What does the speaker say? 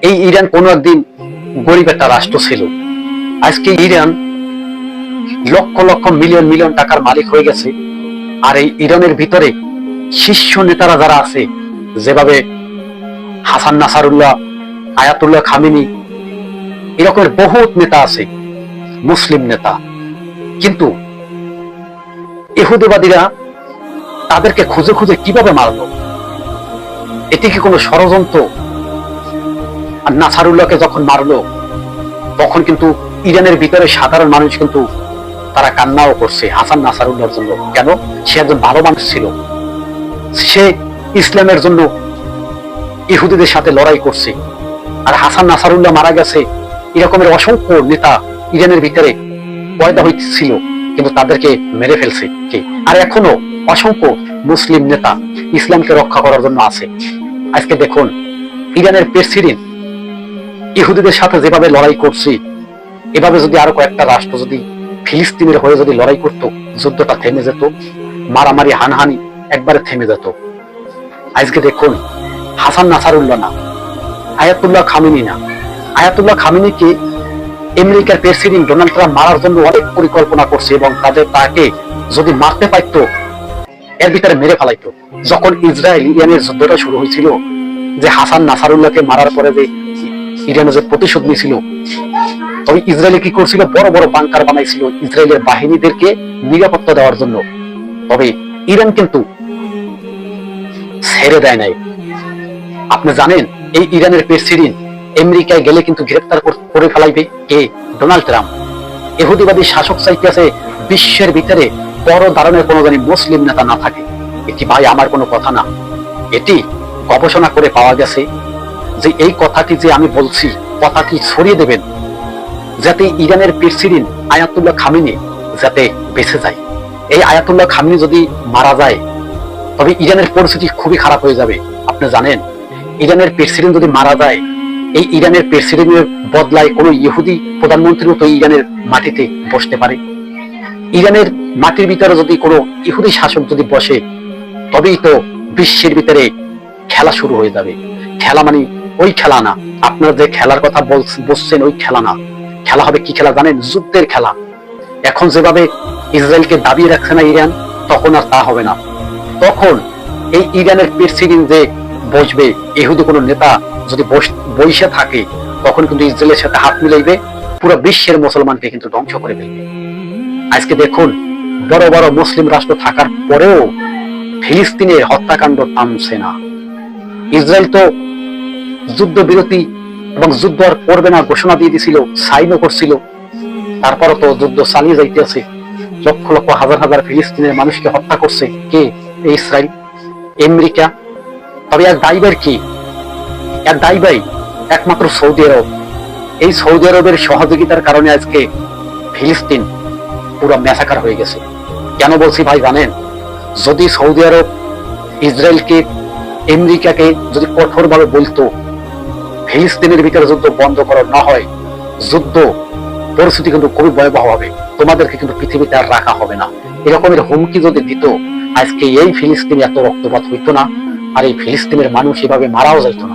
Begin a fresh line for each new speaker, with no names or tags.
এই ইরান কোনো একদিন গরিব একটা রাষ্ট্র ছিল। আজকে Iran lakh lakh million million টাকার মালিক হয়ে গেছে। আর এই ইরানের ভিতরে শীর্ষ নেতারা যারা আছে, যেভাবে হাসান নাসারুল্লাহ, আয়াতুল্লাহ খামেনি, এরকমের বহুত নেতা আছে, মুসলিম নেতা। কিন্তু ইহুদিবাদীরা তাদেরকে খুঁজে খুঁজে কিভাবে মারলো? এটি কি কোনো ষড়যন্ত্র? আর নাসারুল্লাহকে যখন মারলো তখন কিন্তু ইরানের ভিতরে সাধারণ মানুষ কিন্তু তারা কান্নাও করছে হাসান নাসারুল্লাহর জন্য। কেন? সে একজন ভালো মানুষ ছিল, সে ইসলামের জন্য ইহুদিদের সাথে লড়াই করছে। আর হাসান নাসারুল্লাহ মারা গেছে, এরকমের অসংখ্য নেতা ইরানের ভিতরে পয়দা হইছিল, কিন্তু তাদেরকে মেরে ফেলছে কে? আর এখনো অসংখ্য মুসলিম নেতা ইসলামকে রক্ষা করার জন্য আছে। আজকে দেখুন, ইরানের প্রেসিডেন্ট ইহুদিদের সাথে যেভাবে লড়াই করছে, এভাবে যদি আরো কয়েকটা রাষ্ট্র যদি ফিলিস্তিনের হয়ে যদি লড়াই করত, যুদ্ধটা থেমে যেত, মারামারি হানহানি একবারে থেমে যেত। আজকে দেখুন, হাসান নাসারুল্লাহ না, আয়াতুল্লাহ খামেনি না, আয়াতুল্লাহ খামেনিকে আমেরিকার প্রেসিডেন্ট ডোনাল্ড ট্রাম্প মারার জন্য অনেক পরিকল্পনা করছে, এবং তাকে যদি মারতে পারতো এর ভিতরে মেরে ফেলাইতো। যখন ইসরায়েল ইরানের যুদ্ধটা শুরু হয়েছিল, যে হাসান নাসারুল্লাহকে মারার পরে যে ইরানে যে প্রতিশোধ নিয়েছিল, তবে ইসরায়েল কি করছিল? বড় বড় বাংকার বানাইছিল ইসরায়েলের বাহিনীদেরকে নিরাপত্তা দেওয়ার জন্য। তবে ইরান কিন্তু ছেড়ে দেয় নাই। আপনি জানেন, এই ইরানের প্রেসিডেন্ট আমেরিকায় গেলে কিন্তু গ্রেফতার করে ফেলাইবে কে? Donald Trump. ইহুদিবাদী শাসক চাইতেছে বিশ্বের ভিতরে বড় ধরনের কোনো জানি মুসলিম নেতা না থাকে। এটি ভাই আমার কোনো কথা না, এটি গবেষণা করে পাওয়া গেছে যে এই কথাটি যে আমি বলছি, কথাটি ছড়িয়ে দেবেন যাতে ইরানের প্রেসিডেন্ট আয়াতুল্লাহ খামেনি যাতে বেঁচে যায়। এই আয়াতুল্লাহ খামেনি যদি মারা যায়, তবে ইরানের পরিস্থিতি খুবই খারাপ হয়ে যাবে। আপনি জানেন, ইরানের প্রেসিডেন্ট যদি মারা যায়, এই ইরানের প্রেসিডেন্টের বদলায় কোনো ইহুদি প্রধানমন্ত্রীও তো ইরানের মাটিতে বসতে পারে। ইরানের মাটির ভিতরে যদি কোনো ইহুদি শাসক যদি বসে, তবেই তো বিশ্বের ভিতরে খেলা শুরু হয়ে যাবে। খেলা মানে ওই খেলা না, আপনারা যে খেলার কথা বলছেন ওই খেলা না। খেলা হবে কি খেলা জানেন? যুদ্ধের খেলা। এখন যেভাবে ইসরায়েলকে দাবিয়ে রাখছে না ইরান, তখন আর তা হবে না। তখন এই ইরানের প্রেসিডেন্ট যে বসবে, ইহুদি কোনো নেতা যদি বসে থাকে, তখন কিন্তু ইসরায়েলের সাথে হাত মিলাইবে, পুরো বিশ্বের মুসলমানকে কিন্তু ধ্বংস করে ফেলবে। আজকে দেখুন, বড় বড় মুসলিম রাষ্ট্র থাকার পরেও ফিলিস্তিনের হত্যাকাণ্ড থামছে না। ইসরায়েল তো যুদ্ধবিরতি এবং যুদ্ধ আর করবে না ঘোষণা দিয়ে দিছিল, সাইনও করছিল, তারপরও তো যুদ্ধ চালিয়ে যাইতেছে। লক্ষ লক্ষ হাজার হাজার ফিলিস্তিনের মানুষকে হত্যা করছে কে? Israel, America. তবে এক দায়ীবার কি? এক দায়ীবাই একমাত্র সৌদি আরব। এই সৌদি আরবের সহযোগিতার কারণে আজকে ফিলিস্তিন পুরো ম্যাসাকার হয়ে গেছে। কেন বলছি ভাই জানেন? যদি সৌদি আরব ইসরায়েলকে, আমেরিকাকে যদি কঠোরভাবে বলতো ফিলিস্তিনের ভিতরে যুদ্ধ বন্ধ করা না হয়, যুদ্ধ পরিস্থিতি কিন্তু খুবই ভয়াবহ হবে, তোমাদেরকে কিন্তু পৃথিবীতে আর রাখা হবে না, এরকমের হুমকি যদি দিত, আজকে এই ফিলিস্তিনে এত রক্তপাত হইতো না, আর এই ফিলিস্তিনের মানুষ এভাবে মারাও যাইতো না।